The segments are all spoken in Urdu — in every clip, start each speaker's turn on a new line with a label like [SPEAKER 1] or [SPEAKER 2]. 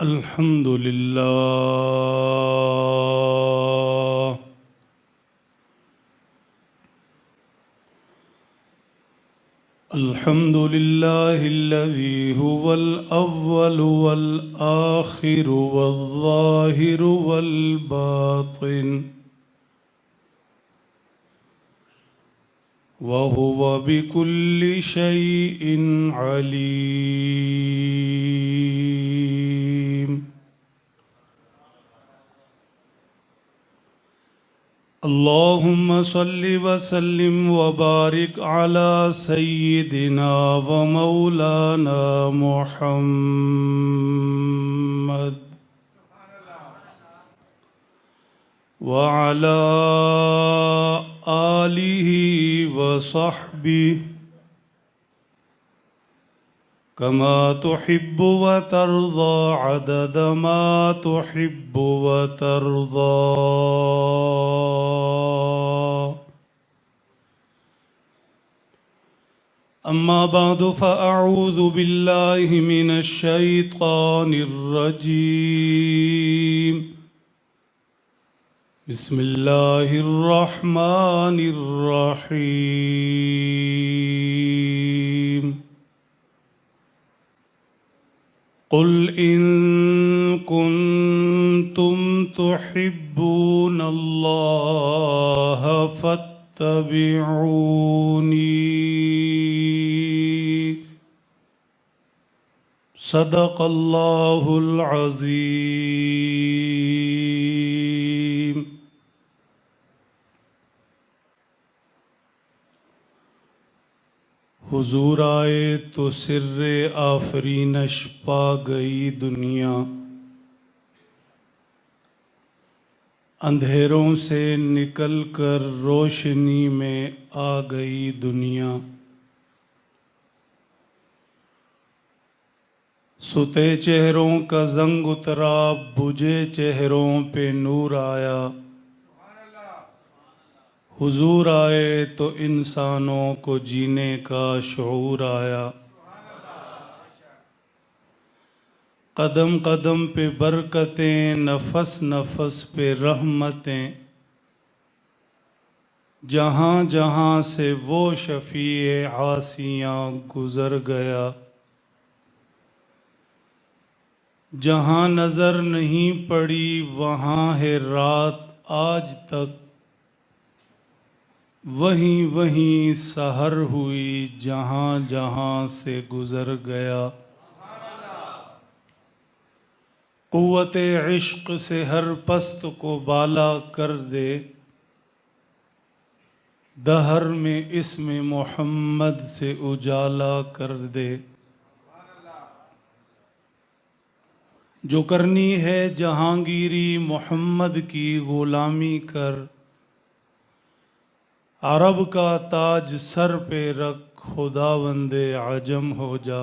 [SPEAKER 1] الحمد لله الحمد لله الذي هو الأول والآخر والظاهر والباطن وهو بكل شيء عليم. اللهم صل وسلم وبارك على سيدنا ومولانا محمد وعلى آله وصحبه كما تحب وترضى عدد ما تحب وترضى. أما بعد فأعوذ بالله من الشيطان الرجيم. بسم الله الرحمن الرحيم. قل إن كنتم تحبون الله فاتبعوني. صدق الله العظيم. حضور آئے تو سر آفرینش پا گئی دنیا، اندھیروں سے نکل کر روشنی میں آ گئی دنیا. ستے چہروں کا زنگ اترا، بجھے چہروں پہ نور آیا. حضور آئے تو انسانوں کو جینے کا شعور آیا. قدم قدم پہ برکتیں، نفس نفس پہ رحمتیں، جہاں جہاں سے وہ شفیع عاصیاں گزر گیا. جہاں نظر نہیں پڑی وہاں ہے رات آج تک، وہیں وہیں سحر ہوئی جہاں جہاں سے گزر گیا. قوت عشق سے ہر پست کو بالا کر دے، دہر میں اسم محمد سے اجالا کر دے. جو کرنی ہے جہانگیری محمد کی غلامی کر، عرب کا تاج سر پہ رکھ خداوند عجم ہو جا.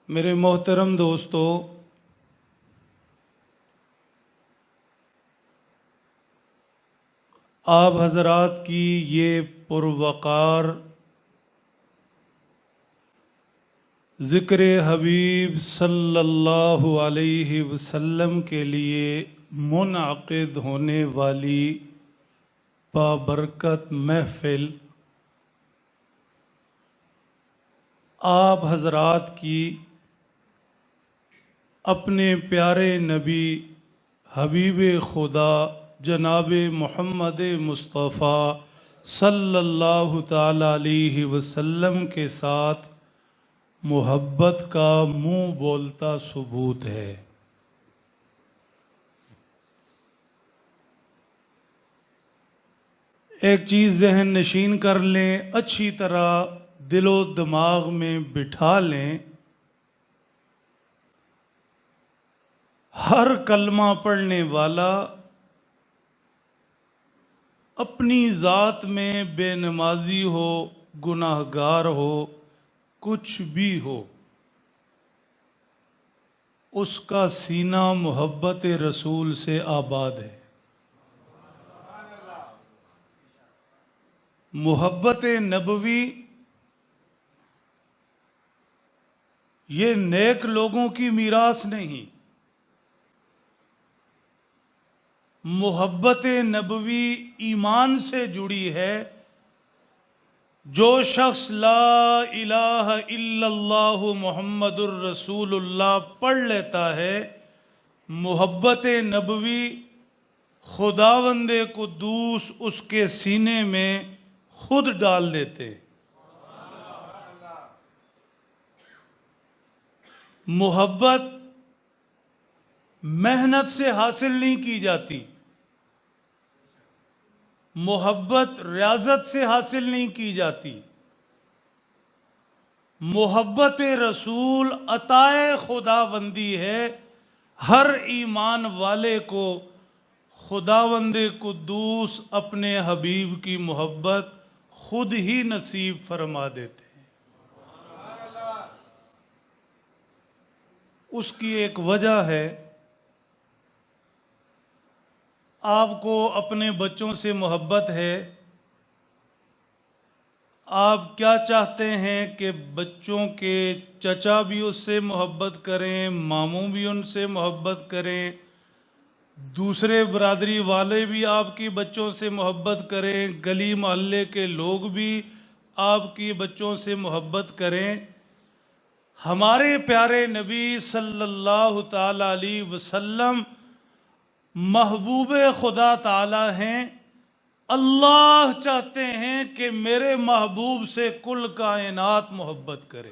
[SPEAKER 1] میرے محترم دوستو، آپ حضرات کی یہ پروقار ذکر حبیب صلی اللہ علیہ وسلم کے لیے منعقد ہونے والی بابرکت محفل آپ حضرات کی اپنے پیارے نبی حبیب خدا جناب محمد مصطفیٰ صلی اللہ تعالی علیہ وسلم کے ساتھ محبت کا منہ بولتا ثبوت ہے. ایک چیز ذہن نشین کر لیں، اچھی طرح دل و دماغ میں بٹھا لیں، ہر کلمہ پڑھنے والا اپنی ذات میں بے نمازی ہو، گناہ گار ہو، کچھ بھی ہو، اس کا سینہ محبت رسول سے آباد ہے. محبت نبوی یہ نیک لوگوں کی میراث نہیں، محبت نبوی ایمان سے جڑی ہے۔ جو شخص لا الہ الا اللہ محمد الرسول اللہ پڑھ لیتا ہے، محبت نبوی خداوند قدوس اس کے سینے میں خود ڈال دیتے۔ محبت محنت سے حاصل نہیں کی جاتی، محبت ریاضت سے حاصل نہیں کی جاتی، محبت رسول عطائے خداوندی ہے۔ ہر ایمان والے کو خداوند قدوس اپنے حبیب کی محبت خود ہی نصیب فرما دیتے ہیں۔ اس کی ایک وجہ ہے، آپ کو اپنے بچوں سے محبت ہے، آپ کیا چاہتے ہیں کہ بچوں کے چچا بھی اس سے محبت کریں، ماموں بھی ان سے محبت کریں، دوسرے برادری والے بھی آپ کی بچوں سے محبت کریں، گلی محلے کے لوگ بھی آپ کی بچوں سے محبت کریں۔ ہمارے پیارے نبی صلی اللہ تعالی علیہ وسلم محبوب خدا تعالی ہیں۔ اللہ چاہتے ہیں کہ میرے محبوب سے کل کائنات محبت کرے،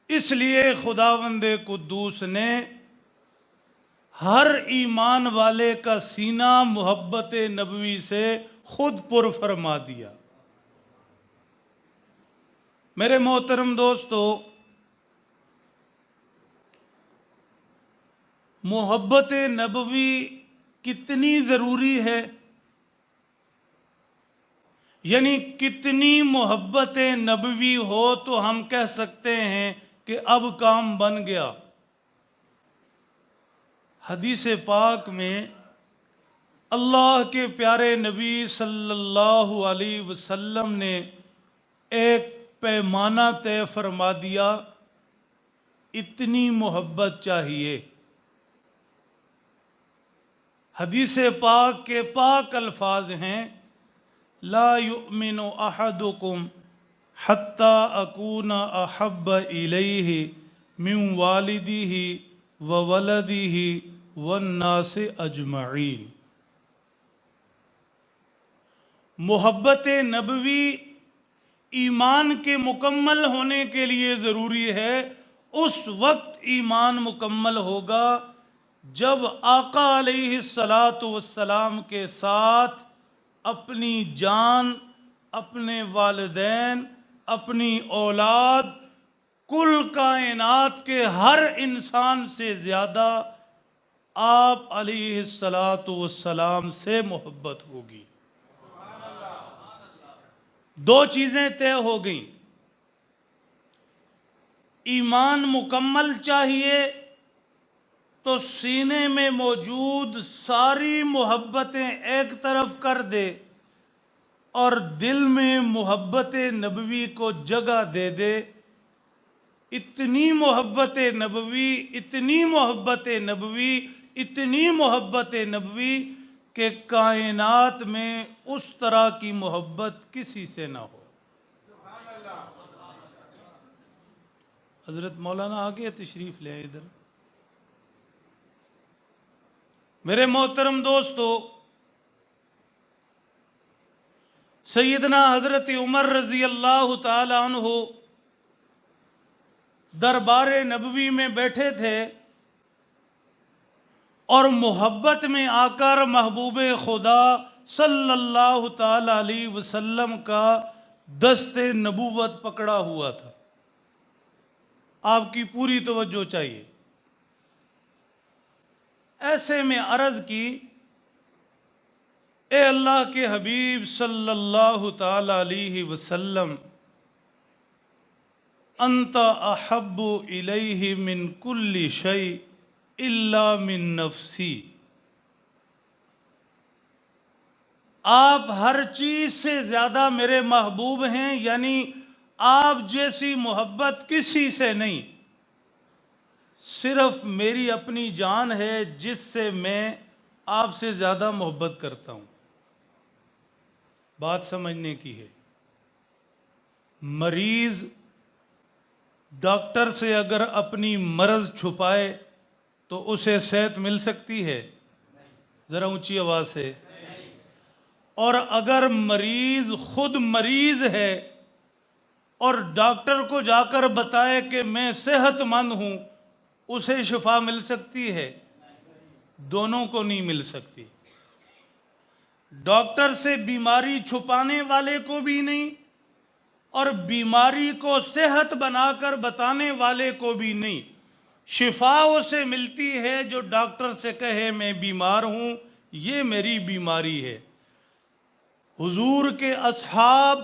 [SPEAKER 1] اس لیے خداوند قدوس نے ہر ایمان والے کا سینہ محبت نبوی سے خود پر فرما دیا۔ میرے محترم دوستو، محبت نبوی کتنی ضروری ہے، یعنی کتنی محبت نبوی ہو تو ہم کہہ سکتے ہیں کہ اب کام بن گیا۔ حدیث پاک میں اللہ کے پیارے نبی صلی اللہ علیہ وسلم نے ایک پیمانہ طے فرما دیا، اتنی محبت چاہیے۔ حدیث پاک کے پاک الفاظ ہیں، لا یؤمن احدکم حتی اکون احب الیہ من والدہ وولدہ والناس اجمعین۔ محبت نبوی ایمان کے مکمل ہونے کے لیے ضروری ہے۔ اس وقت ایمان مکمل ہوگا جب آقا علیہ السلام کے ساتھ اپنی جان، اپنے والدین، اپنی اولاد، کل کائنات کے ہر انسان سے زیادہ آپ علیہ السلام سے محبت ہوگی۔ دو چیزیں طے ہو گئیں، ایمان مکمل چاہیے تو سینے میں موجود ساری محبتیں ایک طرف کر دے اور دل میں محبت نبوی کو جگہ دے دے۔ اتنی محبت نبوی، اتنی محبت نبوی، اتنی محبت نبوی کہ کائنات میں اس طرح کی محبت کسی سے نہ ہو۔ حضرت مولانا آگے تشریف لے آئے ادھر۔ میرے محترم دوستو، سیدنا حضرت عمر رضی اللہ تعالی عنہ دربار نبوی میں بیٹھے تھے اور محبت میں آ کر محبوب خدا صلی اللہ تعالی علیہ وسلم کا دست نبوت پکڑا ہوا تھا۔ آپ کی پوری توجہ چاہیے۔ ایسے میں عرض کی، اے اللہ کے حبیب صلی اللہ تعالی علیہ وسلم، انت احب الیہ من کل شیء الا من نفسی۔ آپ ہر چیز سے زیادہ میرے محبوب ہیں، یعنی آپ جیسی محبت کسی سے نہیں، صرف میری اپنی جان ہے جس سے میں آپ سے زیادہ محبت کرتا ہوں۔ بات سمجھنے کی ہے۔ مریض ڈاکٹر سے اگر اپنی مرض چھپائے تو اسے صحت مل سکتی ہے؟ ذرا اونچی آواز سے۔ اور اگر مریض خود مریض ہے اور ڈاکٹر کو جا کر بتائے کہ میں صحت مند ہوں، اسے شفا مل سکتی ہے؟ دونوں کو نہیں مل سکتی۔ ڈاکٹر سے بیماری چھپانے والے کو بھی نہیں اور بیماری کو صحت بنا کر بتانے والے کو بھی نہیں۔ شفا اسے ملتی ہے جو ڈاکٹر سے کہے میں بیمار ہوں، یہ میری بیماری ہے۔ حضور کے اصحاب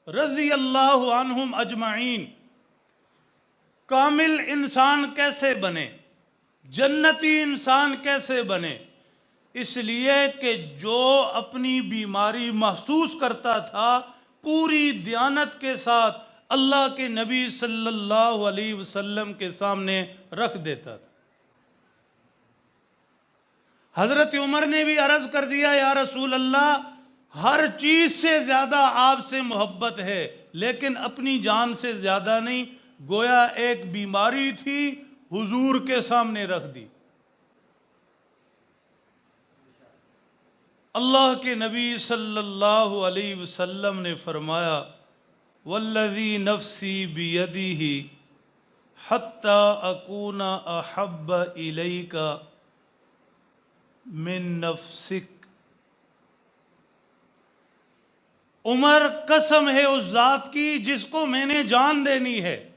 [SPEAKER 1] رضی اللہ عنہم اجمعین کامل انسان کیسے بنے، جنتی انسان کیسے بنے؟ اس لیے کہ جو اپنی بیماری محسوس کرتا تھا پوری دیانت کے ساتھ اللہ کے نبی صلی اللہ علیہ وسلم کے سامنے رکھ دیتا تھا۔ حضرت عمر نے بھی عرض کر دیا یا رسول اللہ، ہر چیز سے زیادہ آپ سے محبت ہے لیکن اپنی جان سے زیادہ نہیں۔ گویا ایک بیماری تھی، حضور کے سامنے رکھ دی۔ اللہ کے نبی صلی اللہ علیہ وسلم نے فرمایا والذی نفسی بیدہ حتی اکون احب الیک من نفسک۔ عمر قسم ہے اس ذات کی جس کو میں نے جان دینی ہے،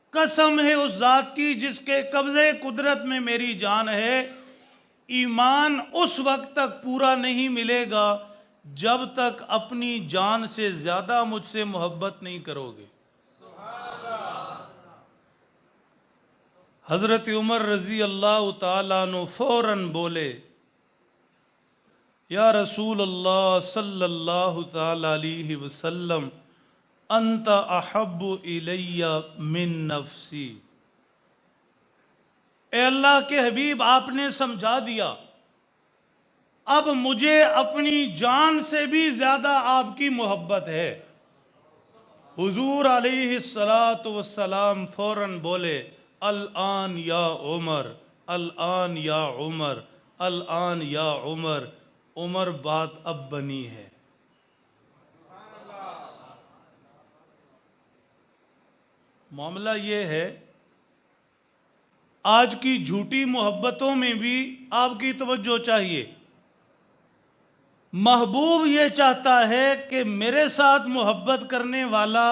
[SPEAKER 1] قسم ہے اس ذات کی جس کے قبضے قدرت میں میری جان ہے، ایمان اس وقت تک پورا نہیں ملے گا جب تک اپنی جان سے زیادہ مجھ سے محبت نہیں کرو گے۔ حضرت عمر رضی اللہ تعالیٰ عنہ فوراً بولے یا رسول اللہ صلی اللہ تعالی علیہ وسلم انت احب الی من نفسی۔ اے اللہ کے حبیب، آپ نے سمجھا دیا، اب مجھے اپنی جان سے بھی زیادہ آپ کی محبت ہے۔ حضور علیہ السلام فوراً بولے الآن یا عمر، الآن یا عمر، الآن یا عمر۔ عمر بات اب بنی ہے۔ معاملہ یہ ہے، آج کی جھوٹی محبتوں میں بھی آپ کی توجہ چاہیے۔ محبوب یہ چاہتا ہے کہ میرے ساتھ محبت کرنے والا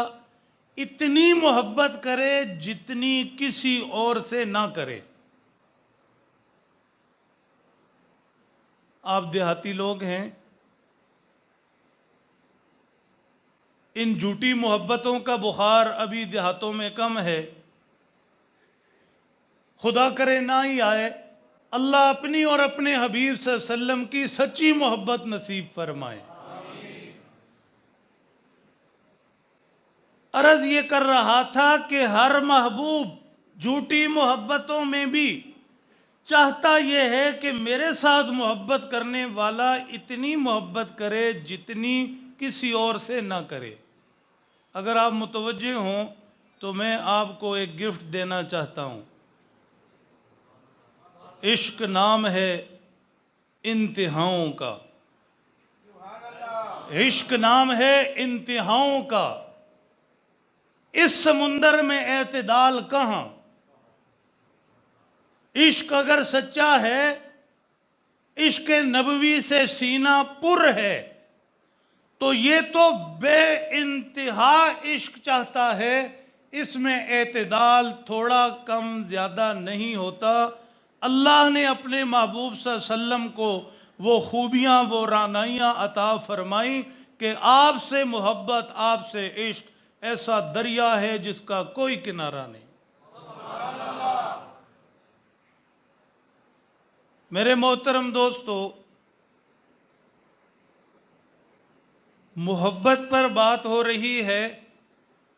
[SPEAKER 1] اتنی محبت کرے جتنی کسی اور سے نہ کرے۔ آپ دیہاتی لوگ ہیں، ان جھوٹی محبتوں کا بخار ابھی دیہاتوں میں کم ہے، خدا کرے نہ ہی آئے۔ اللہ اپنی اور اپنے حبیب صلی اللہ علیہ وسلم کی سچی محبت نصیب فرمائے۔ عرض یہ کر رہا تھا کہ ہر محبوب جھوٹی محبتوں میں بھی چاہتا یہ ہے کہ میرے ساتھ محبت کرنے والا اتنی محبت کرے جتنی کسی اور سے نہ کرے۔ اگر آپ متوجہ ہوں تو میں آپ کو ایک گفٹ دینا چاہتا ہوں۔ عشق نام ہے انتہاؤں کا، عشق نام ہے انتہاؤں کا، اس سمندر میں اعتدال کہاں؟ عشق اگر سچا ہے، عشق نبوی سے سینہ پر ہے، تو یہ تو بے انتہا عشق چاہتا ہے، اس میں اعتدال تھوڑا کم زیادہ نہیں ہوتا۔ اللہ نے اپنے محبوب صلی اللہ علیہ وسلم کو وہ خوبیاں، وہ رعنائیاں عطا فرمائیں کہ آپ سے محبت، آپ سے عشق ایسا دریا ہے جس کا کوئی کنارہ نہیں۔ میرے محترم دوستو، محبت پر بات ہو رہی ہے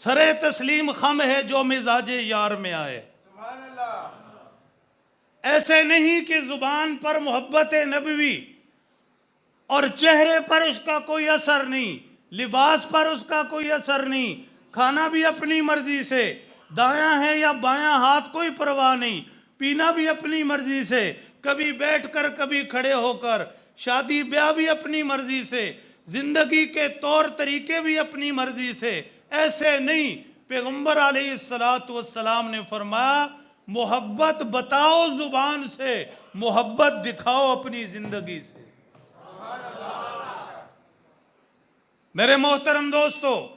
[SPEAKER 1] سرے تسلیم خم ہے جو مزاج یار میں آئے. ایسے نہیں کہ زبان پر محبت نبوی اور چہرے پر اس کا کوئی اثر نہیں، لباس پر اس کا کوئی اثر نہیں، کھانا بھی اپنی مرضی سے، دایاں ہے یا بایاں ہاتھ کوئی پرواہ نہیں، پینا بھی اپنی مرضی سے، کبھی بیٹھ کر کبھی کھڑے ہو کر، شادی بیاہ بھی اپنی مرضی سے، زندگی کے طور طریقے بھی اپنی مرضی سے. ایسے نہیں، پیغمبر علیہ السلام نے فرمایا محبت بتاؤ زبان سے، محبت دکھاؤ اپنی زندگی سے. میرے محترم دوستو،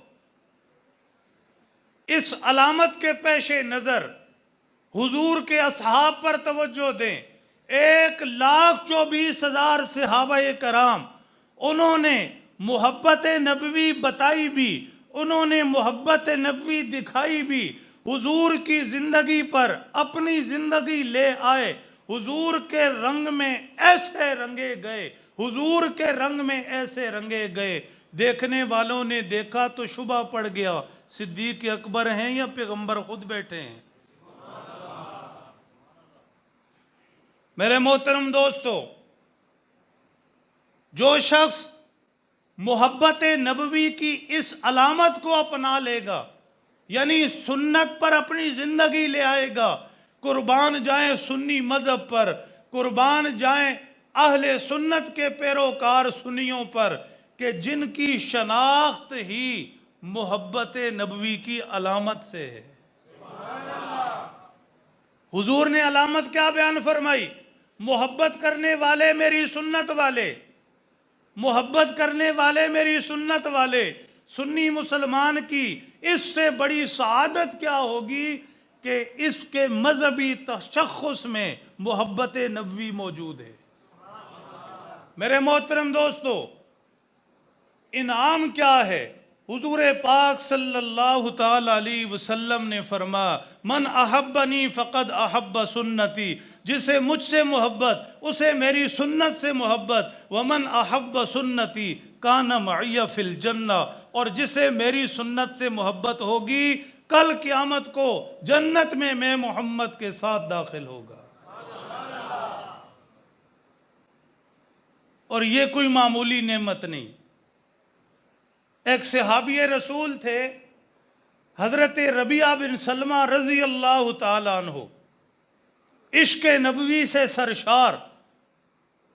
[SPEAKER 1] اس علامت کے پیش نظر حضور کے اصحاب پر توجہ دیں. 1,24,000 صحابہ کرام، انہوں نے محبت نبوی بتائی بھی، انہوں نے محبت نبوی دکھائی بھی، حضور کی زندگی پر اپنی زندگی لے آئے، حضور کے رنگ میں ایسے رنگے گئے، حضور کے رنگ میں ایسے رنگے گئے. دیکھنے والوں نے دیکھا تو شبہ پڑ گیا صدیق اکبر ہیں یا پیغمبر خود بیٹھے ہیں. میرے محترم دوستو، جو شخص محبت نبوی کی اس علامت کو اپنا لے گا، یعنی سنت پر اپنی زندگی لے آئے گا، قربان جائیں سنی مذہب پر، قربان جائیں اہل سنت کے پیروکار سنیوں پر کہ جن کی شناخت ہی محبت نبوی کی علامت سے ہے. حضور نے علامت کیا بیان فرمائی؟ محبت کرنے والے میری سنت والے، محبت کرنے والے میری سنت والے. سنی مسلمان کی اس سے بڑی سعادت کیا ہوگی کہ اس کے مذہبی تشخص میں محبت نبوی موجود ہے. میرے محترم دوستو، انعام کیا ہے؟ حضور پاک صلی اللہ تعالی علیہ وسلم نے فرمایا من احبنی فقد احب سنتی، جسے مجھ سے محبت اسے میری سنت سے محبت، ومن احب سنتی کان معی فی الجنہ، اور جسے میری سنت سے محبت ہوگی کل قیامت کو جنت میں محمد کے ساتھ داخل ہوگا. اور یہ کوئی معمولی نعمت نہیں. ایک صحابی رسول تھے حضرت ربیعہ بن سلمہ رضی اللہ تعالیٰ عنہ، عشق نبوی سے سرشار،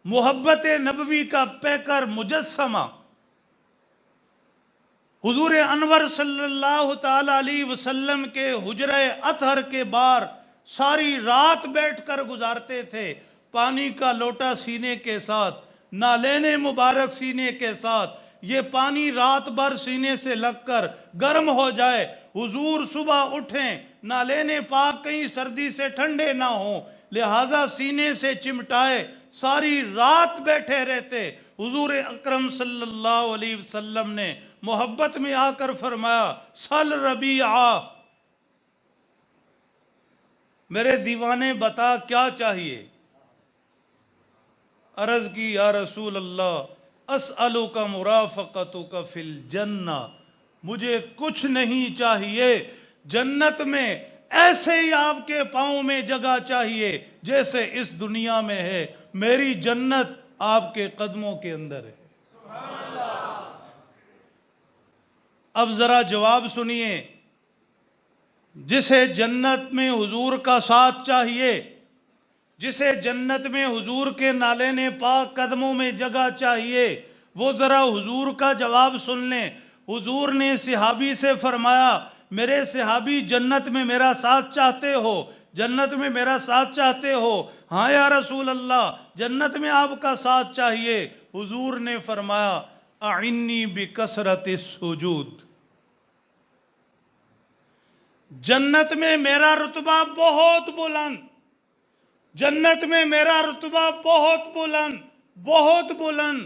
[SPEAKER 1] محبت نبوی کا پیکر مجسمہ. حضور انور صلی اللہ تعالیٰ علیہ وسلم کے حجرہ اطہر کے باہر ساری رات بیٹھ کر گزارتے تھے، پانی کا لوٹا سینے کے ساتھ، نالین مبارک سینے کے ساتھ. یہ پانی رات بھر سینے سے لگ کر گرم ہو جائے، حضور صبح اٹھیں، نالین پاک کہیں سردی سے ٹھنڈے نہ ہوں، لہٰذا سینے سے چمٹائے، ساری رات بیٹھے رہتے. حضور اکرم صلی اللہ علیہ وسلم نے محبت میں آ کر فرمایا سل ربیعہ، میرے دیوانے بتا کیا چاہیے؟ عرض کی یا رسول اللہ اسألک مرافقتک فی الجنہ، مجھے کچھ نہیں چاہیے، جنت میں ایسے ہی آپ کے پاؤں میں جگہ چاہیے جیسے اس دنیا میں ہے. میری جنت آپ کے قدموں کے اندر ہے. اب ذرا جواب سنیے. جسے جنت میں حضور کا ساتھ چاہیے، جسے جنت میں حضور کے نالین پاک قدموں میں جگہ چاہیے، وہ ذرا حضور کا جواب سن لیں. حضور نے صحابی سے فرمایا میرے صحابی جنت میں میرا ساتھ چاہتے ہو؟ جنت میں میرا ساتھ چاہتے ہو؟ ہاں یا رسول اللہ جنت میں آپ کا ساتھ چاہیے. حضور نے فرمایا اعنی بکثرت السجود، جنت میں میرا رتبہ بہت بلند، جنت میں میرا رتبہ بہت بلند، بہت بلند.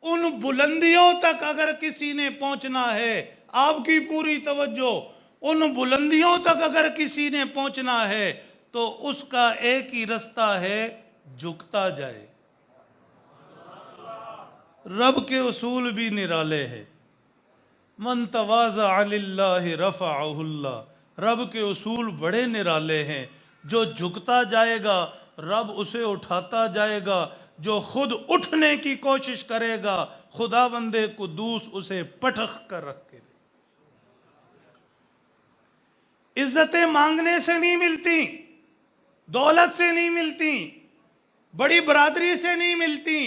[SPEAKER 1] ان بلندیوں تک اگر کسی نے پہنچنا ہے، آپ کی پوری توجہ، ان بلندیوں تک اگر کسی نے پہنچنا ہے تو اس کا ایک ہی رستہ ہے، جھکتا جائے. رب کے اصول بھی نرالے ہیں. من تواضع للہ رفعہ اللہ، رب کے اصول بڑے نرالے ہیں، جو جھکتا جائے گا رب اسے اٹھاتا جائے گا، جو خود اٹھنے کی کوشش کرے گا خدا بندے قدوس اسے پٹخ کر رکھ کے دے۔ عزتیں مانگنے سے نہیں ملتی، دولت سے نہیں ملتی، بڑی برادری سے نہیں ملتی،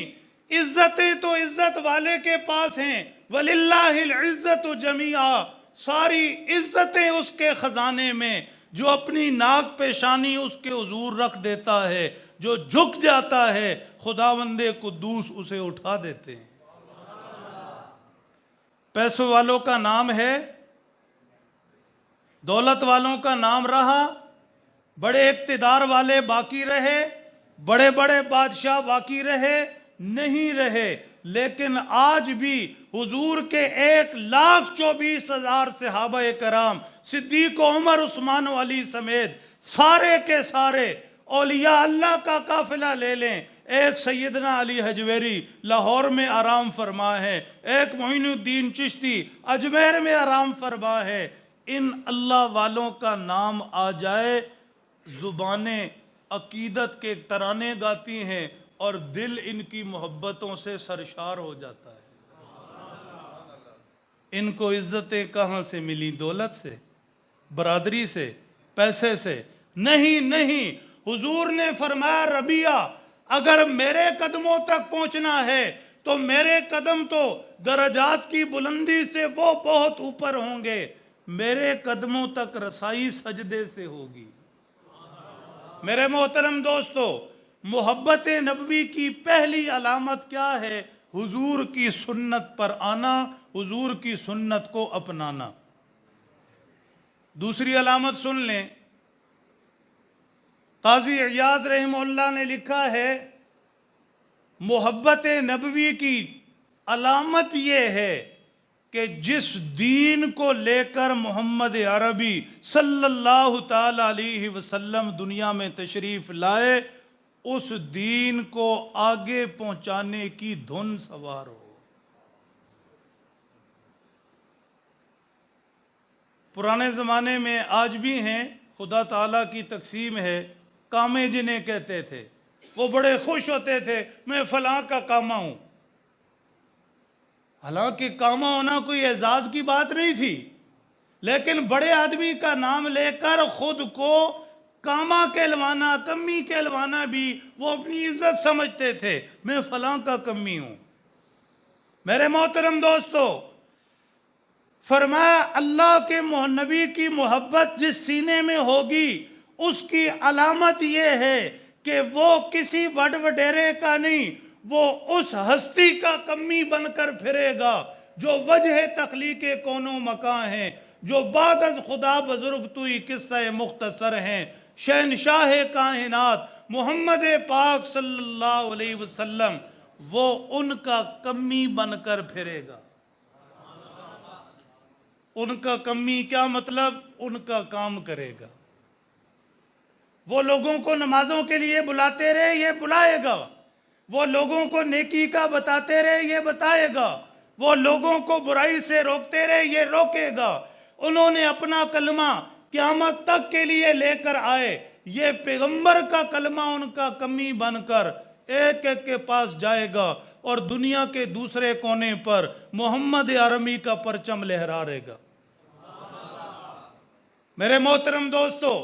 [SPEAKER 1] عزتیں تو عزت والے کے پاس ہیں۔ وَلِلَّهِ الْعِزَّةُ جَمِيعًا، ساری عزتیں اس کے خزانے میں، جو اپنی ناک پیشانی اس کے حضور رکھ دیتا ہے، جو جھک جاتا ہے خداوند قدوس اسے اٹھا دیتے ہیں۔ پیسوں والوں کا نام ہے، دولت والوں کا نام رہا، بڑے اقتدار والے باقی رہے، بڑے بڑے بادشاہ باقی رہے، نہیں رہے، لیکن آج بھی حضور کے 1,24,000 صحابہ کرام، صدیق و عمر عثمان و علی سمیت سارے کے سارے اولیاء اللہ کا قافلہ لے لیں، ایک سیدنا علی حجویری لاہور میں آرام فرما ہے، ایک معین الدین چشتی اجمیر میں آرام فرما ہے، ان اللہ والوں کا نام آ جائے زبانیں عقیدت کے ترانے گاتی ہیں اور دل ان کی محبتوں سے سرشار ہو جاتا ہے۔ ان کو عزتیں کہاں سے ملی؟ دولت سے، برادری سے، پیسے سے؟ نہیں نہیں، حضور نے فرمایا ربیہ اگر میرے قدموں تک پہنچنا ہے تو میرے قدم تو درجات کی بلندی سے وہ بہت اوپر ہوں گے، میرے قدموں تک رسائی سجدے سے ہوگی۔ میرے محترم دوستو، محبت نبوی کی پہلی علامت کیا ہے؟ حضور کی سنت پر آنا، حضور کی سنت کو اپنانا۔ دوسری علامت سن لیں، قاضی عیاض رحمہ اللہ نے لکھا ہے محبت نبوی کی علامت یہ ہے کہ جس دین کو لے کر محمد عربی صلی اللہ تعالی علیہ وسلم دنیا میں تشریف لائے، اس دین کو آگے پہنچانے کی دھن سوار ہو۔ پرانے زمانے میں آج بھی ہیں، خدا تعالیٰ کی تقسیم ہے، کامے جنہیں کہتے تھے، وہ بڑے خوش ہوتے تھے میں فلاں کا کاما ہوں۔ حالانکہ کاما ہونا کوئی اعزاز کی بات نہیں تھی، لیکن بڑے آدمی کا نام لے کر خود کو کاما کہلوانا، کمی کہلوانا بھی وہ اپنی عزت سمجھتے تھے، میں فلاں کا کمی ہوں۔ میرے محترم دوستو، فرمایا اللہ کے نبی کی محبت جس سینے میں ہوگی اس کی علامت یہ ہے کہ وہ کسی وڈ وڈیرے کا نہیں، وہ اس ہستی کا کمی بن کر پھرے گا جو وجہ تخلیق کون و مکان ہے، جو بعد از خدا بزرگ توئی قصہ مختصر ہیں، شہنشاہ کائنات محمد پاک صلی اللہ علیہ وسلم، وہ ان کا کمی بن کر پھرے گا۔ ان کا کمی کیا مطلب؟ ان کا کام کرے گا۔ وہ لوگوں کو نمازوں کے لیے بلاتے رہے، یہ بلائے گا۔ وہ لوگوں کو نیکی کا بتاتے رہے، یہ بتائے گا۔ وہ لوگوں کو برائی سے روکتے رہے، یہ روکے گا۔ انہوں نے اپنا کلمہ قیامت تک کے لیے لے کر آئے، یہ پیغمبر کا کلمہ ان کا کمی بن کر ایک ایک کے پاس جائے گا اور دنیا کے دوسرے کونے پر محمد عربی کا پرچم لہرا رہے گا۔ میرے محترم دوستو،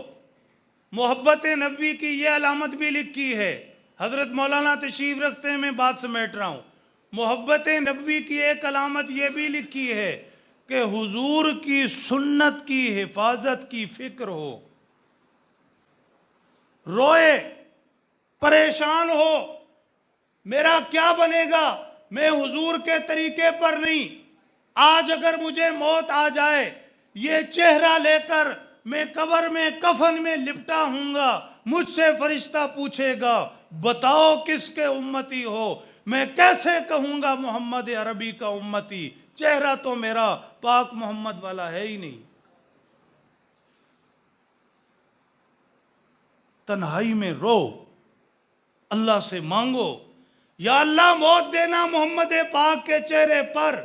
[SPEAKER 1] محبت نبوی کی یہ علامت بھی لکھی ہے، حضرت مولانا تشریف رکھتے ہیں، میں بات سمیٹ رہا ہوں۔ محبت نبوی کی ایک علامت یہ بھی لکھی ہے کہ حضور کی سنت کی حفاظت کی فکر ہو، روئے، پریشان ہو، میرا کیا بنے گا؟ میں حضور کے طریقے پر نہیں، آج اگر مجھے موت آ جائے، یہ چہرہ لے کر میں قبر میں کفن میں لپٹا ہوں گا، مجھ سے فرشتہ پوچھے گا بتاؤ کس کے امتی ہو، میں کیسے کہوں گا محمد عربی کا امتی؟ چہرہ تو میرا پاک محمد والا ہے ہی نہیں۔ تنہائی میں رو، اللہ سے مانگو، یا اللہ موت دینا محمد پاک کے چہرے پر۔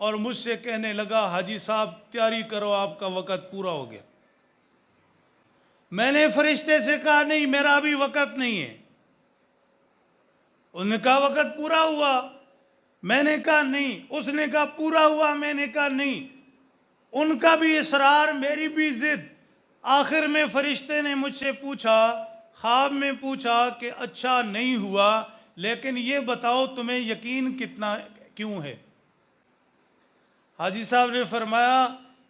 [SPEAKER 1] اور مجھ سے کہنے لگا حاجی صاحب تیاری کرو آپ کا وقت پورا ہو گیا۔ میں نے فرشتے سے کہا نہیں میرا ابھی وقت نہیں ہے۔ انہوں نے کہا وقت پورا ہوا، میں نے کہا نہیں، اس نے کہا پورا ہوا، میں نے کہا نہیں، ان کا بھی اصرار میری بھی ضد۔ آخر میں فرشتے نے مجھ سے پوچھا، خواب میں پوچھا کہ اچھا نہیں ہوا لیکن یہ بتاؤ تمہیں یقین کتنا کیوں ہے؟ حاجی صاحب نے فرمایا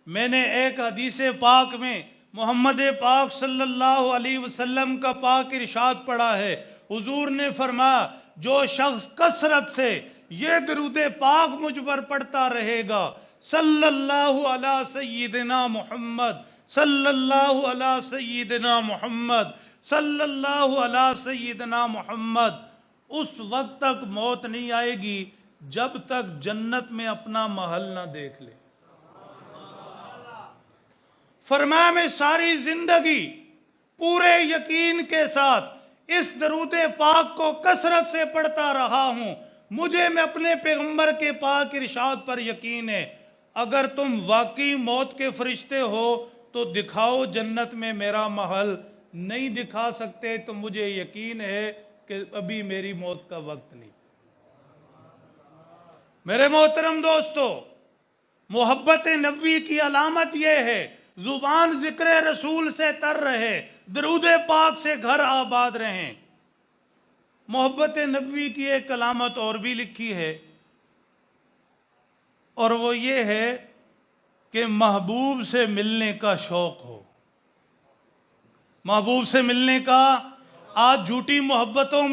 [SPEAKER 1] میں نے ایک حدیث پاک میں محمد پاک صلی اللہ علیہ وسلم کا پاک ارشاد پڑھا ہے، حضور نے فرمایا جو شخص کثرت سے یہ درود پاک مجھ پر پڑھتا رہے گا، صلی اللہ علی سیدنا محمد، صلی اللہ علی سیدنا محمد، صلی اللہ علی سیدنا محمد، اس وقت تک موت نہیں آئے گی جب تک جنت میں اپنا محل نہ دیکھ لے۔ فرمایا میں ساری زندگی پورے یقین کے ساتھ اس درود پاک کو کثرت سے پڑھتا رہا ہوں، مجھے میں اپنے پیغمبر کے پاک ارشاد پر یقین ہے، اگر تم واقعی موت کے فرشتے ہو تو دکھاؤ جنت میں میرا محل، نہیں دکھا سکتے تو مجھے یقین ہے کہ ابھی میری موت کا وقت نہیں۔ میرے محترم دوستو، محبت نبوی کی علامت یہ ہے زبان ذکر رسول سے تر رہے، درود پاک سے گھر آباد رہیں۔ محبت نبوی کی ایک علامت اور بھی لکھی ہے اور وہ یہ ہے کہ محبوب سے ملنے کا شوق ہو۔ محبوب سے ملنے کا، آج جھوٹی محبتوں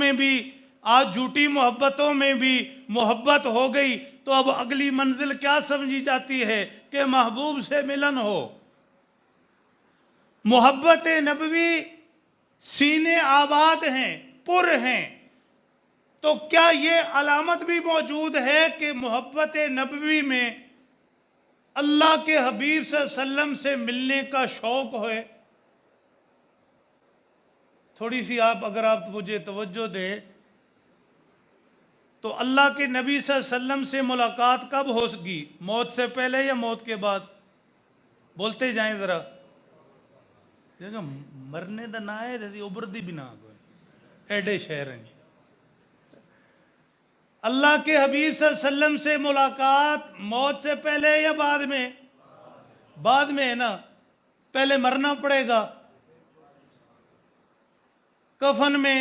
[SPEAKER 1] میں بھی محبت ہو گئی تو اب اگلی منزل کیا سمجھی جاتی ہے کہ محبوب سے ملن ہو۔ محبت نبوی سینے آباد ہیں، پر ہیں، تو کیا یہ علامت بھی موجود ہے کہ محبت نبوی میں اللہ کے حبیب صلی اللہ علیہ وسلم سے ملنے کا شوق ہوئے؟ تھوڑی سی اگر آپ مجھے توجہ دیں تو اللہ کے نبی صلی اللہ علیہ وسلم سے ملاقات کب ہوگی؟ موت سے پہلے یا موت کے بعد؟ بولتے جائیں ذرا، مرنے دا نہ ہے جیسی ابردی بھی نہ ایڈے شہر ہیں۔ اللہ کے حبیب صلی اللہ علیہ وسلم سے ملاقات موت سے پہلے یا بعد میں؟ بعد میں ہے نا، پہلے مرنا پڑے گا، کفن میں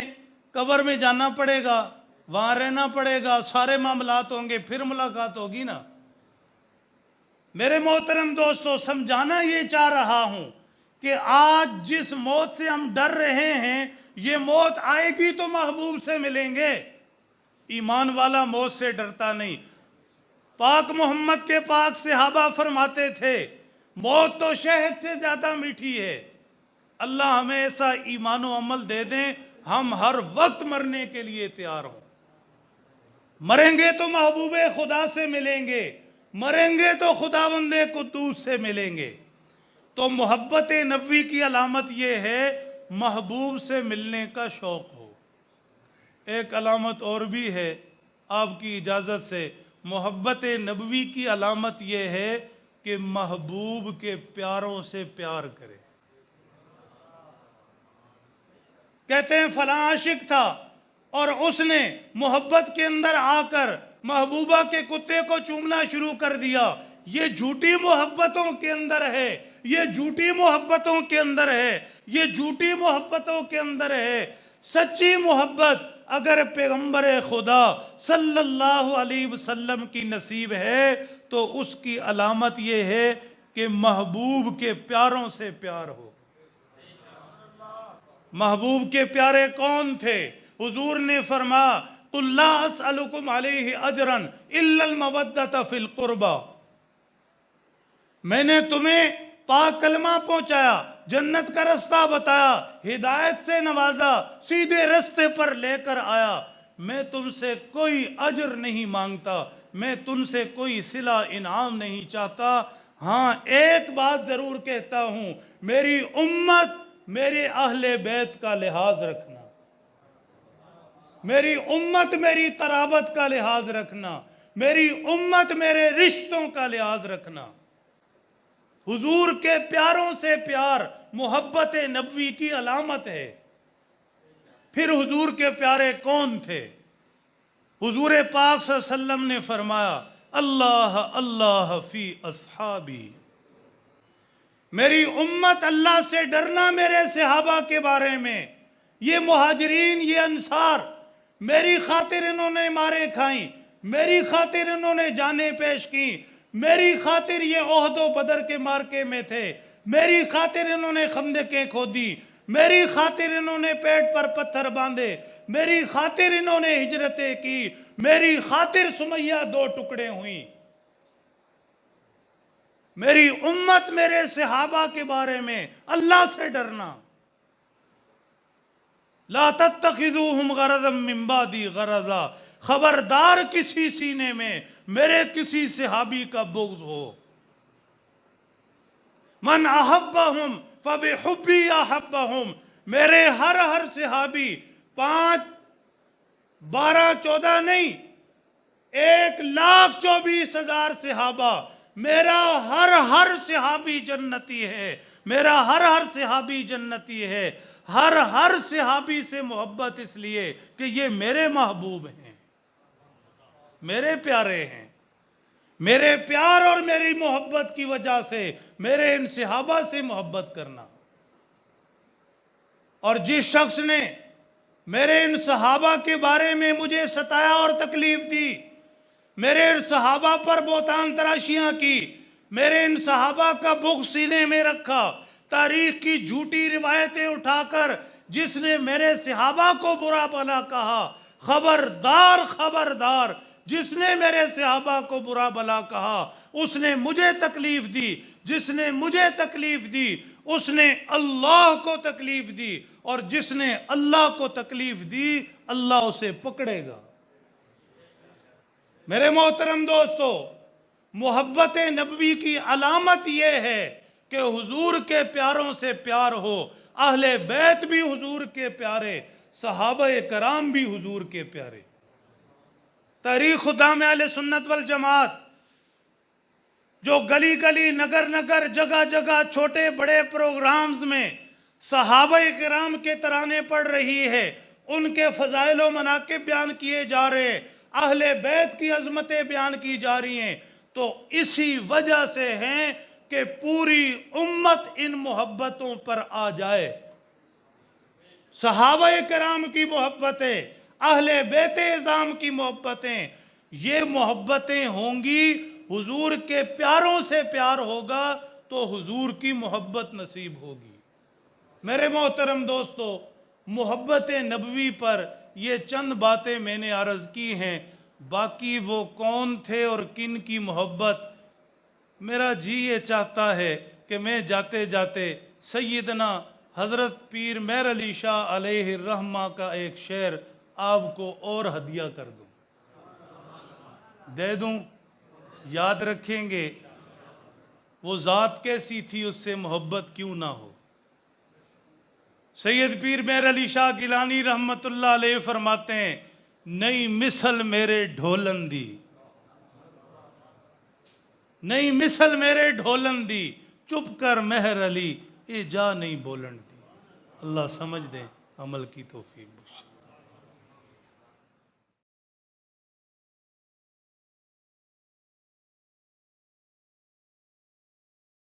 [SPEAKER 1] قبر میں جانا پڑے گا، وہاں رہنا پڑے گا، سارے معاملات ہوں گے، پھر ملاقات ہوگی نا۔ میرے محترم دوستو، سمجھانا یہ چاہ رہا ہوں کہ آج جس موت سے ہم ڈر رہے ہیں یہ موت آئے گی تو محبوب سے ملیں گے۔ ایمان والا موت سے ڈرتا نہیں۔ پاک محمد کے پاک صحابہ فرماتے تھے موت تو شہد سے زیادہ میٹھی ہے۔ اللہ ہمیں ایسا ایمان و عمل دے دیں ہم ہر وقت مرنے کے لیے تیار ہوں۔ مریں گے تو محبوب خدا سے ملیں گے، مریں گے تو خداوند قدوس سے ملیں گے۔ تو محبت نبوی کی علامت یہ ہے محبوب سے ملنے کا شوق ہو۔ ایک علامت اور بھی ہے آپ کی اجازت سے، محبت نبوی کی علامت یہ ہے کہ محبوب کے پیاروں سے پیار کرے۔ کہتے ہیں فلاں عاشق تھا اور اس نے محبت کے اندر آ کر محبوبہ کے کتے کو چومنا شروع کر دیا۔ یہ جھوٹی محبتوں کے اندر ہے، یہ جھوٹی محبتوں کے اندر ہے، یہ جھوٹی محبتوں کے اندر ہے۔ سچی محبت اگر پیغمبر خدا صلی اللہ علیہ وسلم کی نصیب ہے تو اس کی علامت یہ ہے کہ محبوب کے پیاروں سے پیار ہو۔ محبوب کے پیارے کون تھے؟ حضور نے فرمایا قُلْ لَا أَسْأَلُكُمْ عَلَيْهِ أَجْرًا إِلَّا الْمَوَدَّةَ فِي الْقُرْبَى، میں نے تمہیں پاک کلمہ پہنچایا، جنت کا رستہ بتایا، ہدایت سے نوازا، سیدھے رستے پر لے کر آیا، میں تم سے کوئی اجر نہیں مانگتا، میں تم سے کوئی صلہ انعام نہیں چاہتا۔ ہاں ایک بات ضرور کہتا ہوں، میری امت میرے اہل بیت کا لحاظ رکھنا، میری امت میری قرابت کا لحاظ رکھنا، میری امت میرے رشتوں کا لحاظ رکھنا. حضور کے پیاروں سے پیار محبت نبوی کی علامت ہے. پھر حضور کے پیارے کون تھے؟ حضور پاک صلی اللہ علیہ وسلم نے فرمایا اللہ اللہ فی اصحابی. میری امت اللہ سے ڈرنا میرے صحابہ کے بارے میں. یہ مہاجرین، یہ انصار، میری خاطر انہوں نے مارے کھائیں، میری خاطر انہوں نے جانیں پیش کی، میری خاطر یہ احد و بدر کے مارکے میں تھے، میری خاطر انہوں نے خندقیں کھودی، میری خاطر انہوں نے پیٹ پر پتھر باندھے، میری خاطر انہوں نے ہجرتیں کی، میری خاطر سمیہ 2 ٹکڑے ہوئیں. میری امت میرے صحابہ کے بارے میں اللہ سے ڈرنا. لا تتخذوہم غرضا من بعدی غرضا. خبردار کسی سینے میں میرے کسی صحابی کا بغض ہو. من احبہم فبحبی احبہم. میرے ہر صحابی 5 12 14 نہیں، 1,24,000 صحابہ، میرا ہر صحابی جنتی ہے. میرا ہر صحابی جنتی ہے. ہر صحابی سے محبت اس لیے کہ یہ میرے محبوب ہیں، میرے پیارے ہیں. میرے پیار اور میری محبت کی وجہ سے میرے ان صحابہ سے محبت کرنا. اور جس شخص نے میرے ان صحابہ کے بارے میں مجھے ستایا اور تکلیف دی، میرے ان صحابہ پر بہتان تراشیاں کی، میرے ان صحابہ کا بغض سینے میں رکھا، تاریخ کی جھوٹی روایتیں اٹھا کر جس نے میرے صحابہ کو برا بھلا کہا، خبردار خبردار. جس نے میرے صحابہ کو برا بھلا کہا اس نے مجھے تکلیف دی. جس نے مجھے تکلیف دی اس نے اللہ کو تکلیف دی. اور جس نے اللہ کو تکلیف دی اللہ اسے پکڑے گا. میرے محترم دوستو، محبت نبوی کی علامت یہ ہے کہ حضور کے پیاروں سے پیار ہو. اہل بیت بھی حضور کے پیارے، صحابہ کرام بھی حضور کے پیارے. تاریخ خدام اہل سنت والجماعت جو گلی گلی نگر نگر جگہ جگہ چھوٹے بڑے پروگرامز میں صحابہ کرام کے ترانے پڑھ رہی ہے، ان کے فضائل و مناقب بیان کیے جا رہے ہیں، اہل بیت کی عظمتیں بیان کی جا رہی ہیں، تو اسی وجہ سے ہیں کہ پوری امت ان محبتوں پر آ جائے. صحابہ کرام کی محبتیں، اہل بیت اعظام کی محبتیں، یہ محبتیں ہوں گی. حضور کے پیاروں سے پیار ہوگا تو حضور کی محبت نصیب ہوگی. میرے محترم دوستو، محبت نبوی پر یہ چند باتیں میں نے عرض کی ہیں. باقی وہ کون تھے اور کن کی محبت، میرا جی یہ چاہتا ہے کہ میں جاتے جاتے سیدنا حضرت پیر مہر علی شاہ علیہ الرحمہ کا ایک شعر آپ کو اور ہدیہ کر دوں، دے دوں. یاد رکھیں گے وہ ذات کیسی تھی، اس سے محبت کیوں نہ ہو. سید پیر مہر علی شاہ گیلانی رحمت اللہ علیہ فرماتے ہیں، نئی مثل میرے ڈھولن دی، نئی مثل میرے ڈھولن دی، چپ کر مہر علی اے جا نہیں بولن دی. اللہ سمجھ دیں، عمل کی توفیق بخشے.